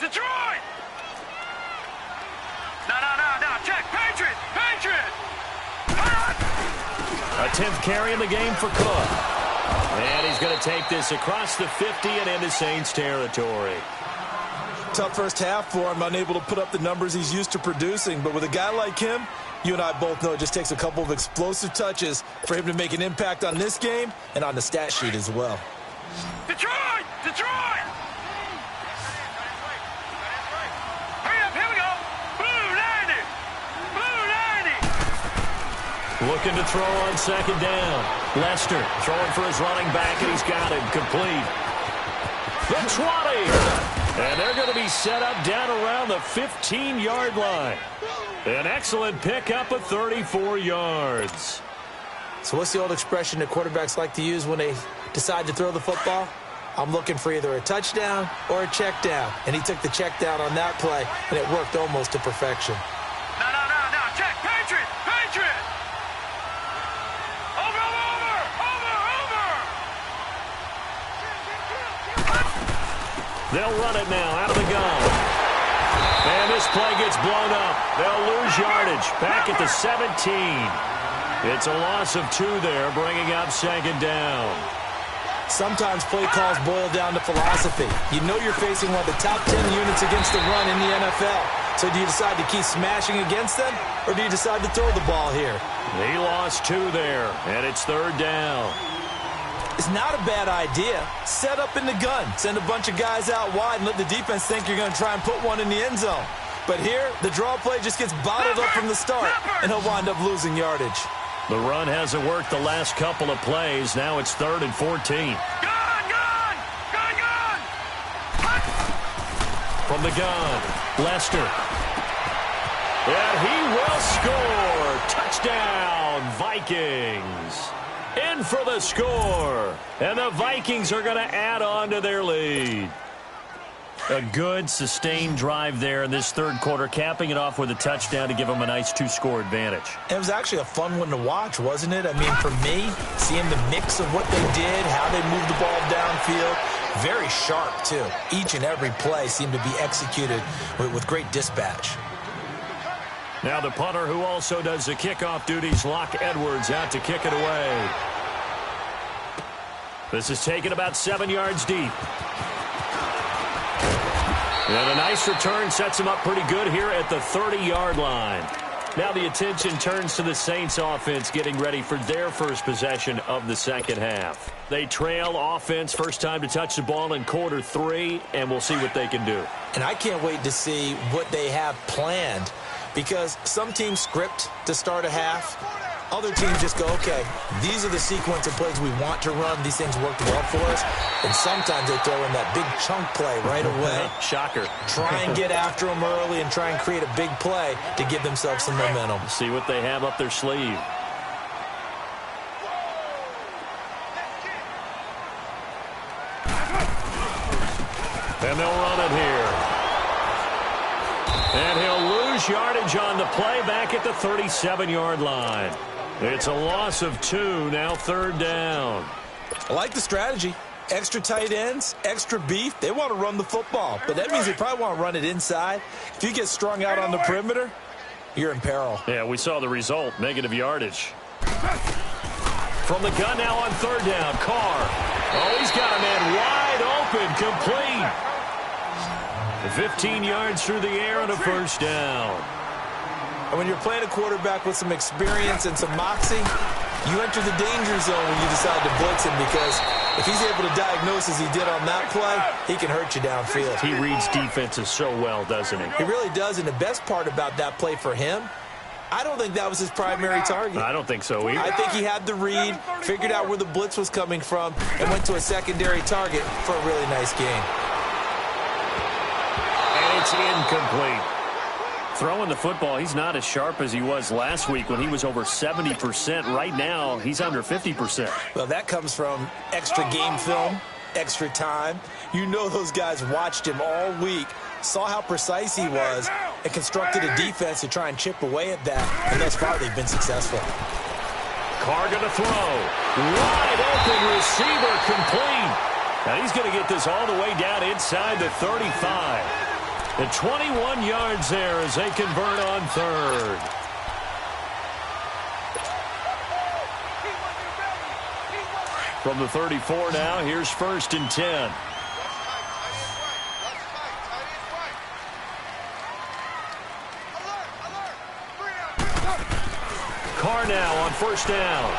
Detroit! No, check, Patriot! A 10th carry in the game for Cook. And he's going to take this across the 50 and into Saints territory. Tough first half for him, unable to put up the numbers he's used to producing. But with a guy like him, you and I both know it just takes a couple of explosive touches for him to make an impact on this game and on the stat sheet as well. Detroit! Hurry up, here we go! Blue 90! Looking to throw on second down. Lester throwing for his running back, and he's got him complete. The 20! And they're going to be set up down around the 15-yard line. An excellent pickup of 34 yards. So what's the old expression that quarterbacks like to use when they decide to throw the football? I'm looking for either a touchdown or a check down. And he took the check down on that play, and it worked almost to perfection. No, check, Patriot! Over! They'll run it now out of the gun. And this play gets blown up. They'll lose yardage back at the 17. It's a loss of 2 there, bringing up second down. Sometimes play calls boil down to philosophy. You know you're facing one of the top 10 units against the run in the NFL. So do you decide to keep smashing against them, or do you decide to throw the ball here? He lost 2 there, and it's third down. It's not a bad idea. Set up in the gun. Send a bunch of guys out wide and let the defense think you're going to try and put one in the end zone. But here, the draw play just gets bottled up from the start, and he'll wind up losing yardage. The run hasn't worked the last couple of plays. Now it's 3rd and 14. Gun! From the gun, Lester. And he will score. Touchdown, Vikings. In for the score. And the Vikings are going to add on to their lead. A good, sustained drive there in this third quarter, capping it off with a touchdown to give them a nice 2-score advantage. It was actually a fun one to watch, wasn't it? I mean, for me, seeing the mix of what they did, how they moved the ball downfield, very sharp, too. Each and every play seemed to be executed with great dispatch. Now the punter, who also does the kickoff duties, Locke Edwards, out to kick it away. This is taken about 7 yards deep. And a nice return sets him up pretty good here at the 30-yard line. Now the attention turns to the Saints offense getting ready for their first possession of the second half. They trail offense, first time to touch the ball in quarter 3, and we'll see what they can do. And I can't wait to see what they have planned, because some teams script to start a half. Other teams just go, okay, these are the sequence of plays we want to run. These things worked well for us. And sometimes they throw in that big chunk play right away. Shocker. Try and get after them early and try and create a big play to give themselves some momentum. See what they have up their sleeve. And they'll run it here. And he'll lose yardage on the play back at the 37-yard line. It's a loss of 2, now third down. I like the strategy. Extra tight ends, extra beef. They want to run the football, but that means they probably want to run it inside. If you get strung out on the perimeter, you're in peril. Yeah, we saw the result, negative yardage. From the gun now on third down, Carr. Oh, he's got a man wide open, complete. 15 yards through the air and a first down. And when you're playing a quarterback with some experience and some moxie, you enter the danger zone when you decide to blitz him, because if he's able to diagnose as he did on that play, he can hurt you downfield. He reads defenses so well, doesn't he? He really does, and the best part about that play for him, I don't think that was his primary target. I don't think so either. I think he had the read, figured out where the blitz was coming from, and went to a secondary target for a really nice game. And it's incomplete. Throwing the football, he's not as sharp as he was last week when he was over 70%. Right now, he's under 50%. Well, that comes from extra game film, extra time. You know those guys watched him all week, saw how precise he was, and constructed a defense to try and chip away at that. And thus far, they've been successful. Carr going to throw. Wide open receiver, complete. Now he's going to get this all the way down inside the 35. And 21 yards there as they convert on third. From the 34 now, here's 1st and 10. Carr now on 1st down.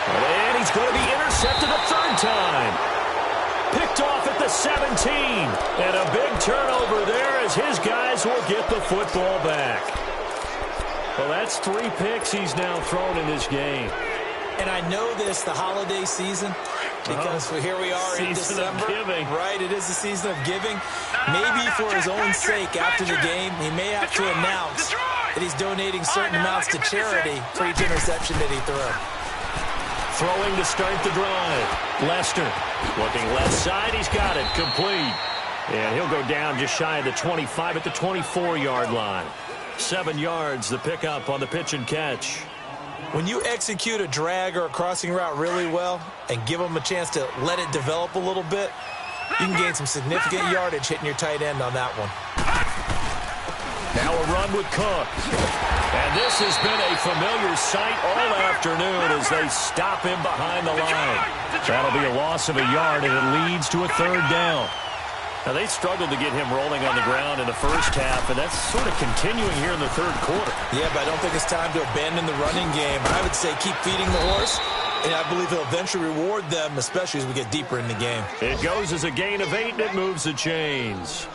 And he's going to be intercepted a 3rd time. Picked off at the 17. And a big turnover there as his guys will get the football back. Well, that's 3 picks he's now thrown in this game. And I know this, the holiday season, because here we are in December. Season of giving. Right, it is the season of giving. Maybe for his own sake after the game, he may have to announce that he's donating certain amounts to charity for each interception that he threw. Throwing to start the drive. Lester looking left side. He's got it. Complete. And he'll go down just shy of the 25 at the 24-yard line. 7 yards, the pickup on the pitch and catch. When you execute a drag or a crossing route really well and give them a chance to let it develop a little bit, you can gain some significant yardage hitting your tight end on that one. Now a run with Cook. And this has been a familiar sight all afternoon as they stop him behind the line. That'll be a loss of a yard, and it leads to a 3rd down. Now, they struggled to get him rolling on the ground in the first half, and that's sort of continuing here in the 3rd quarter. Yeah, but I don't think it's time to abandon the running game. I would say keep feeding the horse, and I believe he'll eventually reward them, especially as we get deeper in the game. It goes as a gain of 8, and it moves the chains.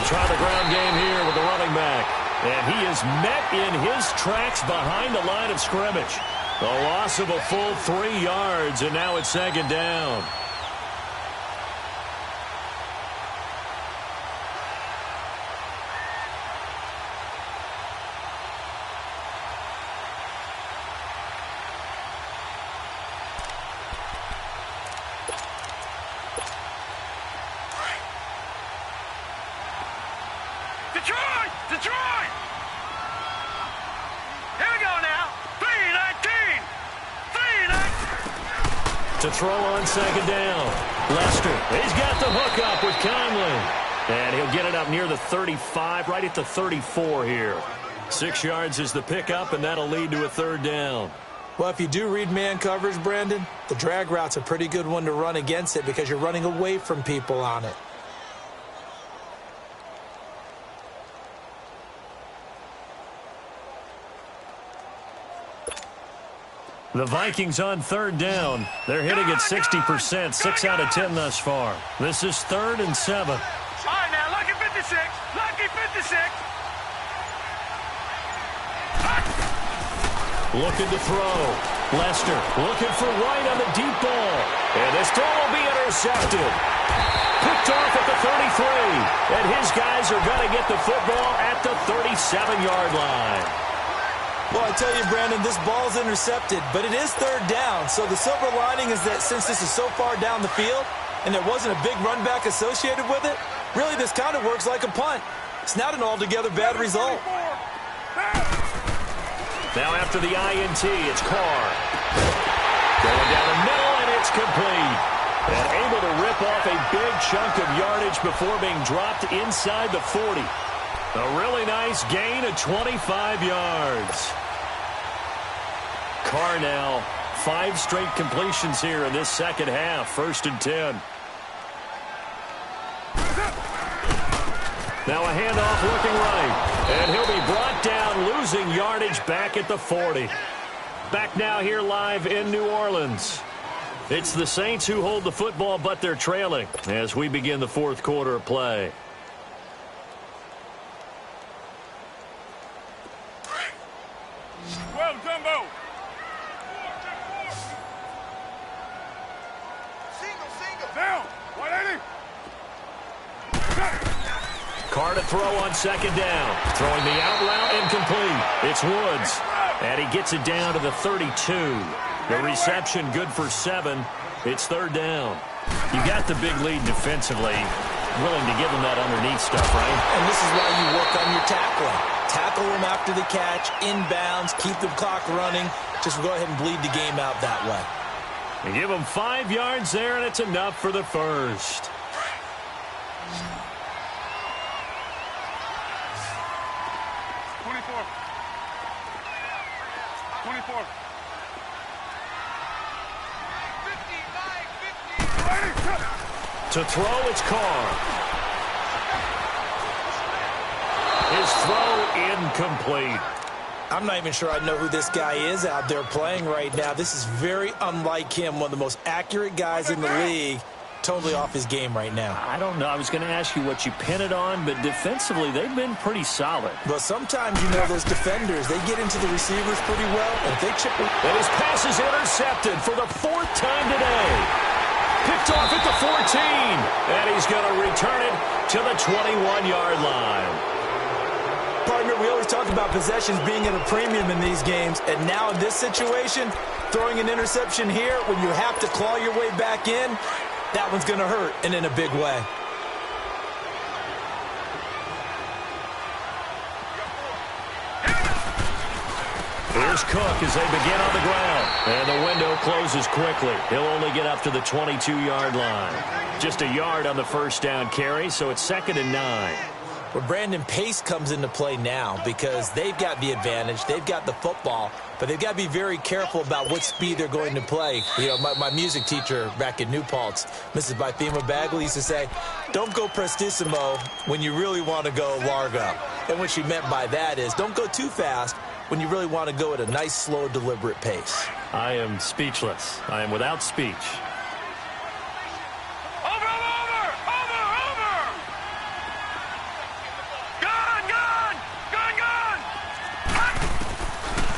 Try the ground game here with the running back. And he is met in his tracks behind the line of scrimmage. The loss of a full 3 yards, and now it's 2nd down. Detroit! Here we go now. 3-19. To throw on 2nd down. Lester, he's got the hook up with Conley. And he'll get it up near the 35, right at the 34 here. 6 yards is the pickup, and that'll lead to a 3rd down. Well, if you do read man coverage, Brandon, the drag route's a pretty good one to run against it because you're running away from people on it. The Vikings on 3rd down. They're hitting at 60%, 6 out of 10 thus far. This is 3rd and 7. All right, now, lucky 56. Lucky 56. Looking to throw. Lester looking for White on the deep ball. And this throw will be intercepted. Picked off at the 33. And his guys are going to get the football at the 37-yard line. Well, I tell you, Brandon, this ball's intercepted, but it is 3rd down. So the silver lining is that since this is so far down the field and there wasn't a big run back associated with it, really this kind of works like a punt. It's not an altogether bad result. Now after the INT, it's Carr. Going down the middle, and it's complete. And able to rip off a big chunk of yardage before being dropped inside the 40. A really nice gain of 25 yards. Carr now, 5 straight completions here in this 2nd half. 1st and 10. Now a handoff looking right. And he'll be brought down, losing yardage back at the 40. Back now here live in New Orleans. It's the Saints who hold the football, but they're trailing as we begin the 4th quarter of play. Well, Jumbo. Single. Down. 180. Carr to throw on 2nd down. Throwing the out route incomplete. It's Woods. And he gets it down to the 32. The reception good for 7. It's third down. You got the big lead defensively. Willing to give them that underneath stuff, right? And this is why you work on your tackling. Tackle them after the catch, inbounds, keep the clock running. Just go ahead and bleed the game out that way. They give them 5 yards there, and it's enough for the first. To throw, it's Carr. His throw incomplete. I'm not even sure I know who this guy is out there playing right now. This is very unlike him, one of the most accurate guys in the league. Totally off his game right now. I don't know. I was going to ask you what you pin it on, but defensively, they've been pretty solid. But sometimes, you know, those defenders, they get into the receivers pretty well, and if they chip it. And his pass is intercepted for the 4th time today. Picked off at the 14, and he's going to return it to the 21-yard line. Partner, we always talk about possessions being at a premium in these games, and now in this situation, throwing an interception here when you have to claw your way back in, that one's going to hurt, and in a big way. Here's Cook as they begin on the ground. And the window closes quickly. He'll only get up to the 22-yard line. Just a yard on the first down carry, so it's 2nd and 9. Well, Brandon, pace comes into play now because they've got the advantage. They've got the football, but they've got to be very careful about what speed they're going to play. You know, my music teacher back in New Paltz, Mrs. Bythema Bagley, used to say, don't go prestissimo when you really want to go largo. And what she meant by that is don't go too fast when you really want to go at a nice, slow, deliberate pace. I am speechless. I am without speech.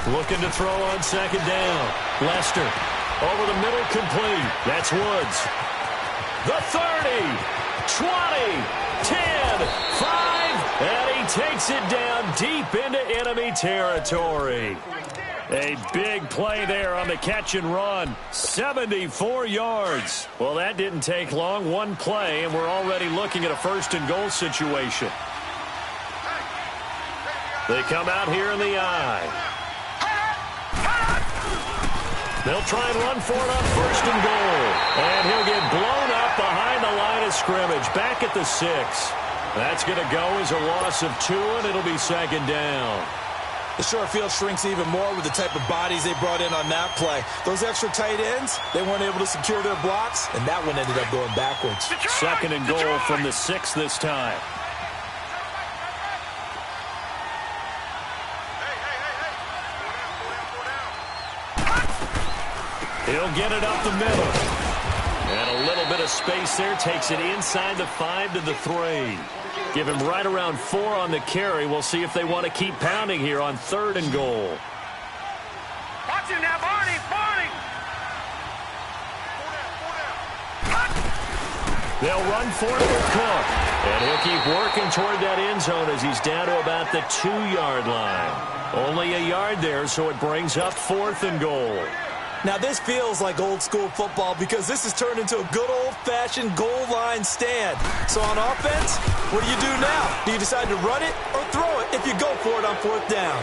Looking to throw on 2nd down. Lester over the middle, complete. That's Woods. The 30, 20, 10, 5, and he takes it down deep into enemy territory. A big play there on the catch and run. 74 yards. Well, that didn't take long. One play, and we're already looking at a 1st and goal situation. They come out here in the eye. They'll try and run for it on 1st and goal. And he'll get blown up behind the line of scrimmage, back at the 6. That's going to go as a loss of 2, and it'll be 2nd down. The short field shrinks even more with the type of bodies they brought in on that play. Those extra tight ends, they weren't able to secure their blocks, and that one ended up going backwards. 2nd and goal from the 6 this time. He'll get it up the middle. And a little bit of space there. Takes it inside the 5 to the 3. Give him right around 4 on the carry. We'll see if they want to keep pounding here on 3rd and goal. Watch him now, Barney! Barney! They'll run for it with Cook. And he'll keep working toward that end zone as he's down to about the 2-yard line. Only a yard there, so it brings up 4th and goal. Now, this feels like old-school football because this has turned into a good old-fashioned goal line stand. So on offense, what do you do now? Do you decide to run it or throw it if you go for it on 4th down?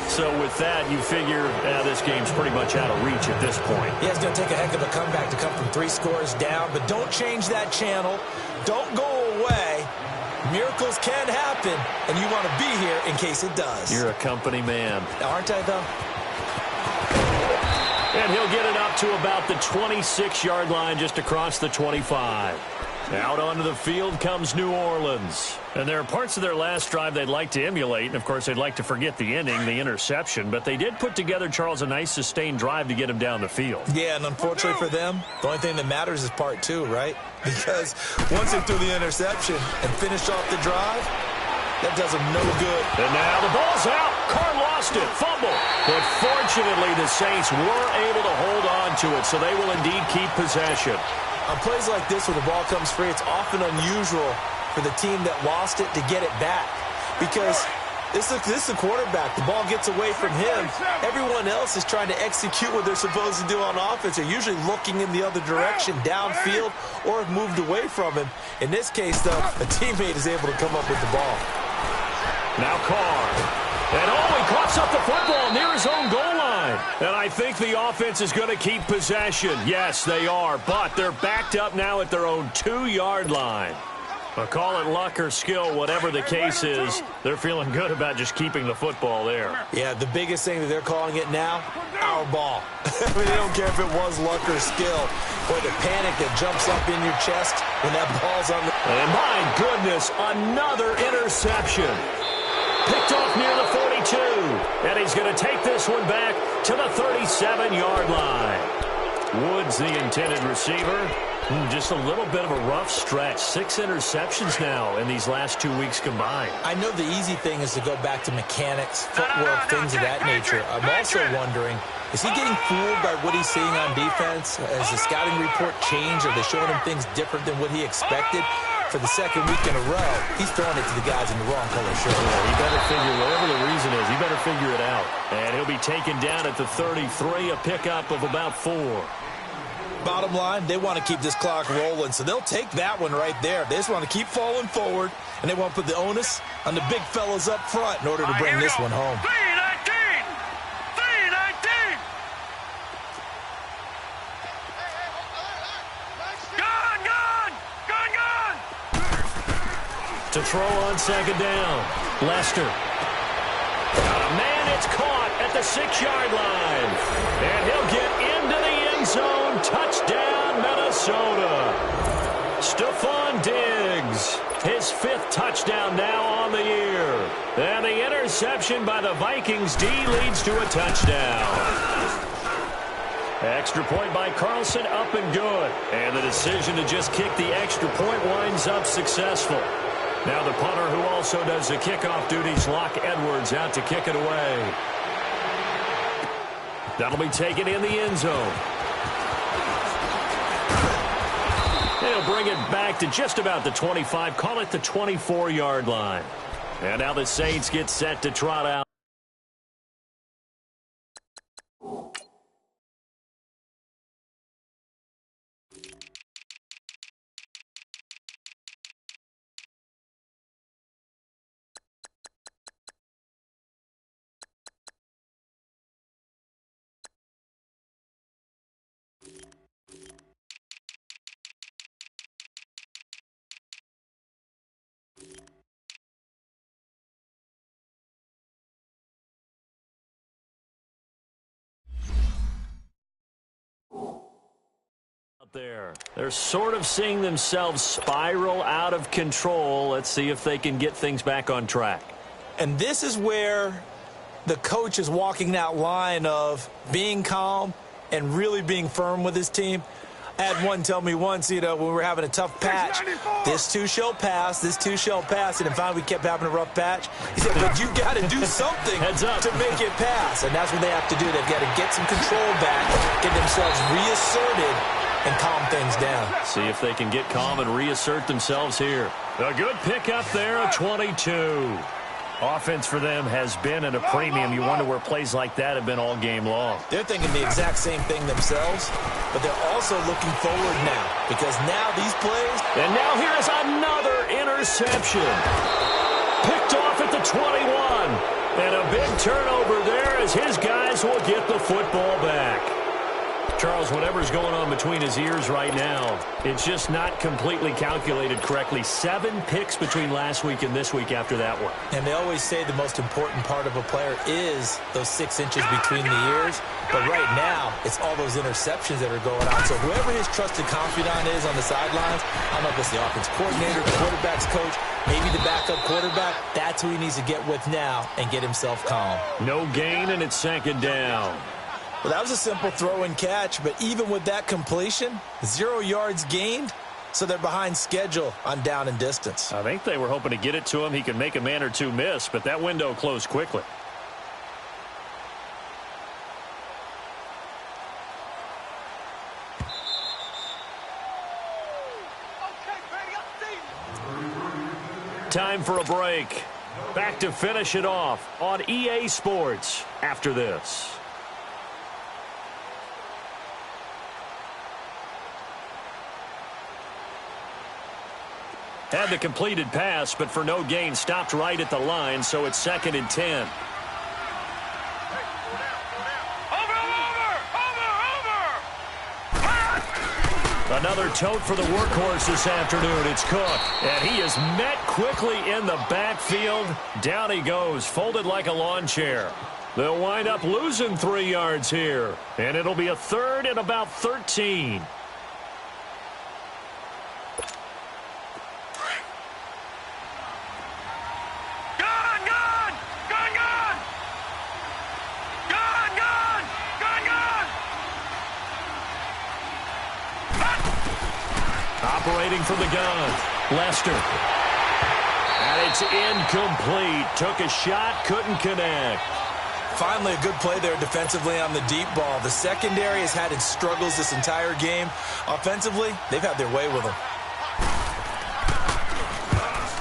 So with that, you figure this game's pretty much out of reach at this point. Yeah, it's going to take a heck of a comeback to come from 3 scores down, but don't change that channel. Don't go away. Miracles can happen, and you want to be here in case it does. You're a company man. Aren't I, though? And he'll get it up to about the 26-yard line just across the 25. Out onto the field comes New Orleans. And there are parts of their last drive they'd like to emulate. And, of course, they'd like to forget the ending, the interception. But they did put together, Charles, a nice sustained drive to get him down the field. Yeah, and unfortunately for them, the only thing that matters is part 2, right? Because once they threw the interception and finished off the drive, that does them no good. And now the ball's out. Carr lost it. Fumble. But fortunately, the Saints were able to hold on to it, so they will indeed keep possession. On plays like this where the ball comes free, it's often unusual for the team that lost it to get it back. Because This is the quarterback. The ball gets away from him. Everyone else is trying to execute what they're supposed to do on offense. They're usually looking in the other direction, downfield, or have moved away from him. In this case, though, a teammate is able to come up with the ball. Now Carr. And he coughs up the football near his own goal line. And I think the offense is going to keep possession. Yes, they are, but they're backed up now at their own 2-yard line. But call it luck or skill, whatever the case is, they're feeling good about just keeping the football there. Yeah, the biggest thing that they're calling it now, our ball. I mean, they don't care if it was luck or skill. Boy, the panic that jumps up in your chest when that ball's on the... And my goodness, another interception. Picked off near the 42. And he's going to take this one back to the 37-yard line. Woods, the intended receiver. Just a little bit of a rough stretch. 6 interceptions now in these last 2 weeks combined. I know the easy thing is to go back to mechanics, footwork, things of that nature. I'm also wondering, is he getting fooled by what he's seeing on defense? Has the scouting report changed? Are they showing him things different than what he expected? For the second week in a row, he's throwing it to the guys in the wrong color shirt. Yeah, he better figure, whatever the reason is, he better figure it out. And he'll be taken down at the 33, a pickup of about 4. Bottom line, they want to keep this clock rolling, so they'll take that one right there. They just want to keep falling forward, and they want to put the onus on the big fellas up front in order to bring this one home. 319! 319! Gone! To throw on second down. Lester. Man, it's caught at the 6-yard line. And he'll get into the end zone. Touchdown, Minnesota. Stephon Diggs. His 5th touchdown now on the year. And the interception by the Vikings D leads to a touchdown. Extra point by Carlson, up and good. And the decision to just kick the extra point winds up successful. Now the punter, who also does the kickoff duties, Locke Edwards, out to kick it away. That'll be taken in the end zone. They'll bring it back to just about the 25, call it the 24-yard line. And now the Saints get set to trot out. They're sort of seeing themselves spiral out of control. Let's see if they can get things back on track. And this is where the coach is walking that line of being calm and really being firm with his team. I had one tell me once, when we were having a tough patch, this too shall pass, this too shall pass, and finally we kept having a rough patch. He said, but you got to do something to make it pass, and that's what they have to do. They've got to get some control back, get themselves reasserted, and calm things down. See if they can get calm and reassert themselves here. A good pickup there, a 22. Offense for them has been at a premium. You wonder where plays like that have been all game long. They're thinking the exact same thing themselves, but they're also looking forward now, because now these plays... And now here is another interception. Picked off at the 21. And a big turnover there as his guys will get the football back. Charles, whatever's going on between his ears right now, it's just not completely calculated correctly. 7 picks between last week and this week after that one. And they always say the most important part of a player is those 6 inches between the ears. But right now, it's all those interceptions that are going on. So whoever his trusted confidant is on the sidelines, I don't know if it's the offense coordinator, the quarterback's coach, maybe the backup quarterback, that's who he needs to get with now and get himself calm. No gain, and it's second down. Well, that was a simple throw and catch, but even with that completion, 0 yards gained, so they're behind schedule on down and distance. I think they were hoping to get it to him. He could make a man or two miss, but that window closed quickly. Time for a break. Back to finish it off on EA Sports after this. Had the completed pass, but for no gain, stopped right at the line, so it's 2nd and 10. Another tote for the workhorse this afternoon. It's Cook, and he is met quickly in the backfield. Down he goes, folded like a lawn chair. They'll wind up losing 3 yards here, and it'll be a 3rd and about 13. Operating from the gun, Lester. And it's incomplete. Took a shot, couldn't connect. Finally, a good play there defensively on the deep ball. The secondary has had its struggles this entire game. Offensively, they've had their way with them.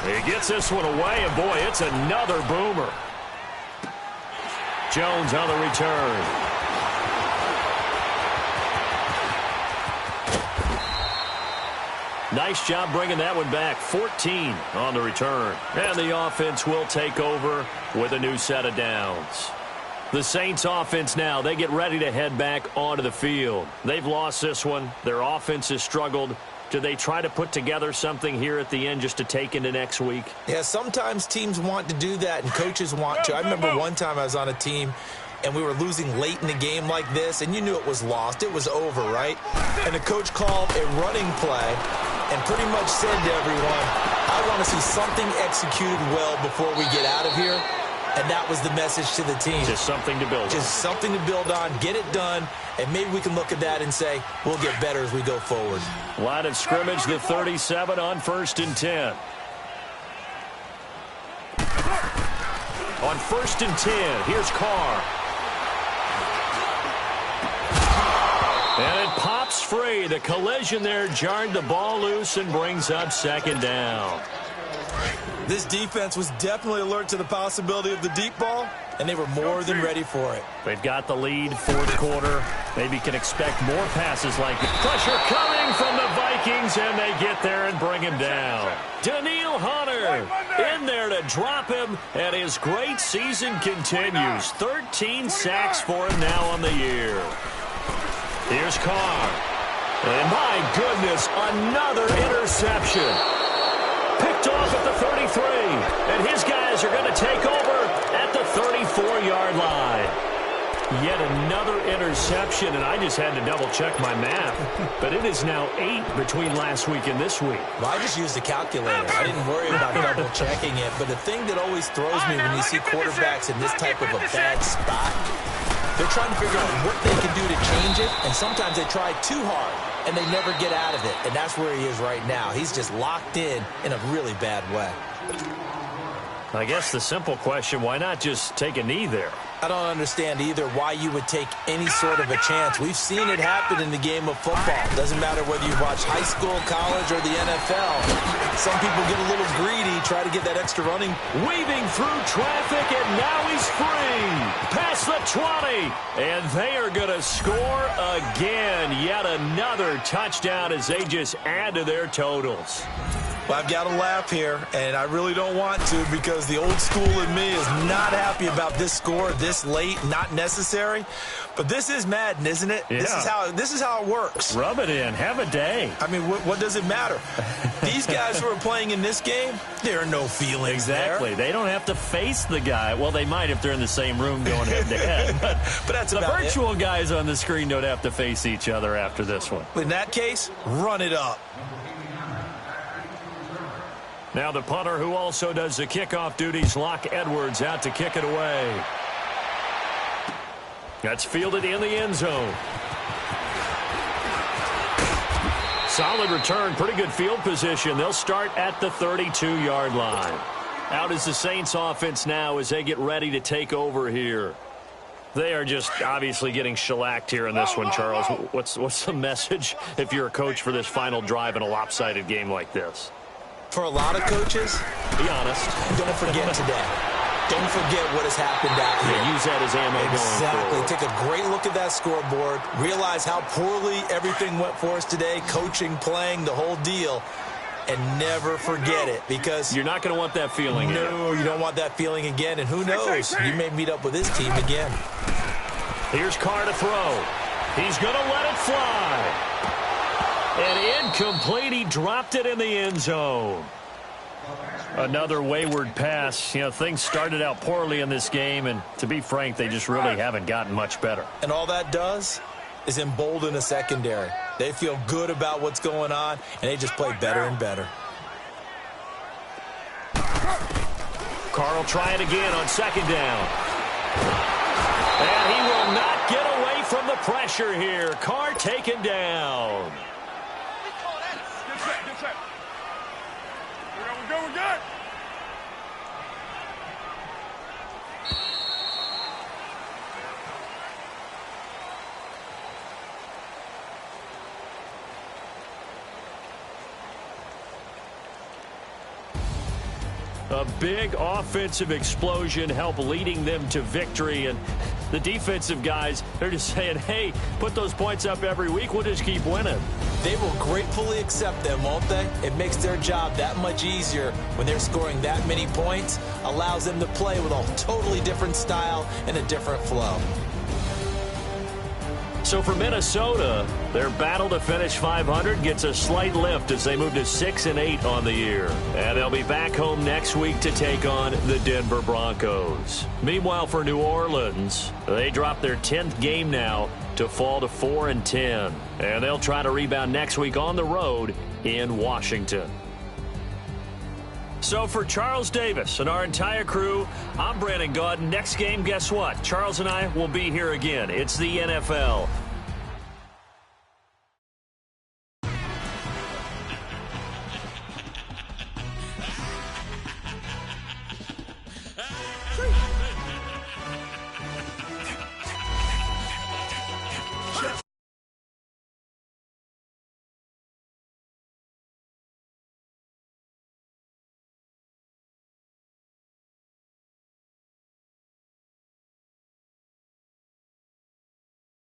He gets this one away, and boy, it's another boomer. Jones on the return. Nice job bringing that one back. 14 on the return. And the offense will take over with a new set of downs. The Saints offense now, they get ready to head back onto the field. They've lost this one. Their offense has struggled. Do they try to put together something here at the end just to take into next week? Yeah, sometimes teams want to do that and coaches want to. I remember one time I was on a team and we were losing late in the game like this, and you knew it was lost. It was over, right? And the coach called a running play and pretty much said to everyone, I want to see something executed well before we get out of here. And that was the message to the team. Just something to build on. Just something to build on, get it done, and maybe we can look at that and say, we'll get better as we go forward. Line of scrimmage, the 37 on 1st and 10. On 1st and 10, here's Carr. And it pops free. The collision there jarred the ball loose and brings up 2nd down. This defense was definitely alert to the possibility of the deep ball, and they were more than ready for it. They've got the lead, 4th quarter. Maybe can expect more passes like it. Pressure coming from the Vikings, and they get there and bring him down. Daniil Hunter in there to drop him, and his great season continues. 13 sacks for him now on the year. Here's Carr. And my goodness, another interception. Picked off at the 33. And his guys are going to take over at the 34-yard line. Yet another interception, and I just had to double-check my math. But it is now 8 between last week and this week. Well, I just used the calculator. I didn't worry about double-checking it. But the thing that always throws me when you see quarterbacks in this type of a bad spot, they're trying to figure out what they can do to change it, and sometimes they try too hard, and they never get out of it, and that's where he is right now. He's just locked in a really bad way. I guess the simple question, why not just take a knee there? I don't understand either why you would take any sort of a chance. We've seen it happen in the game of football. Doesn't matter whether you watch high school, college, or the NFL. Some people get a little greedy, try to get that extra running. Weaving through traffic, and now he's free. Past the 20, and they are going to score again. Yet another touchdown as they just add to their totals. Well, I've got to laugh here, and I really don't want to because the old school in me is not happy about this score this late, not necessary. But this is Madden, isn't it? Yeah. This is how it works. Rub it in. Have a day. I mean, what does it matter? These guys who are playing in this game, there are no feelings Exactly. there. They don't have to face the guy. Well, they might if they're in the same room going head-to-head. But that's the about virtual guys on the screen don't have to face each other after this one. In that case, run it up. Now the punter who also does the kickoff duties, Locke Edwards, out to kick it away. That's fielded in the end zone. Solid return, pretty good field position. They'll start at the 32-yard line. Out is the Saints offense now as they get ready to take over here. They are just obviously getting shellacked here in this one, Charles. What's the message if you're a coach for this final drive in a lopsided game like this? For a lot of coaches, be honest, don't forget today. Don't forget what has happened out here. Yeah, use that as ammo exactly. going forward. Take a great look at that scoreboard. Realize how poorly everything went for us today. Coaching, playing, the whole deal. And never forget it, because you're not going to want that feeling. No, you don't want that feeling again. And who knows? You may meet up with this team again. Here's Carr to throw. He's going to let it fly. And incomplete. He dropped it in the end zone. Another wayward pass. You know, things started out poorly in this game, and to be frank, they just really haven't gotten much better. And all that does is embolden the secondary. They feel good about what's going on, and they just play better and better. Carr will try it again on second down. And he will not get away from the pressure here. Carr taken down. Good set. We're good. A big offensive explosion helped leading them to victory, and the defensive guys, they're just saying, hey, put those points up every week, we'll just keep winning. They will gratefully accept them, won't they? It makes their job that much easier when they're scoring that many points, allows them to play with a totally different style and a different flow. So for Minnesota, their battle to finish 500 gets a slight lift as they move to 6-8 on the year. And they'll be back home next week to take on the Denver Broncos. Meanwhile, for New Orleans, they drop their 10th game now to fall to 4-10. And they'll try to rebound next week on the road in Washington. So for Charles Davis and our entire crew, I'm Brandon Gaudin. Next game, guess what? Charles and I will be here again. It's the NFL.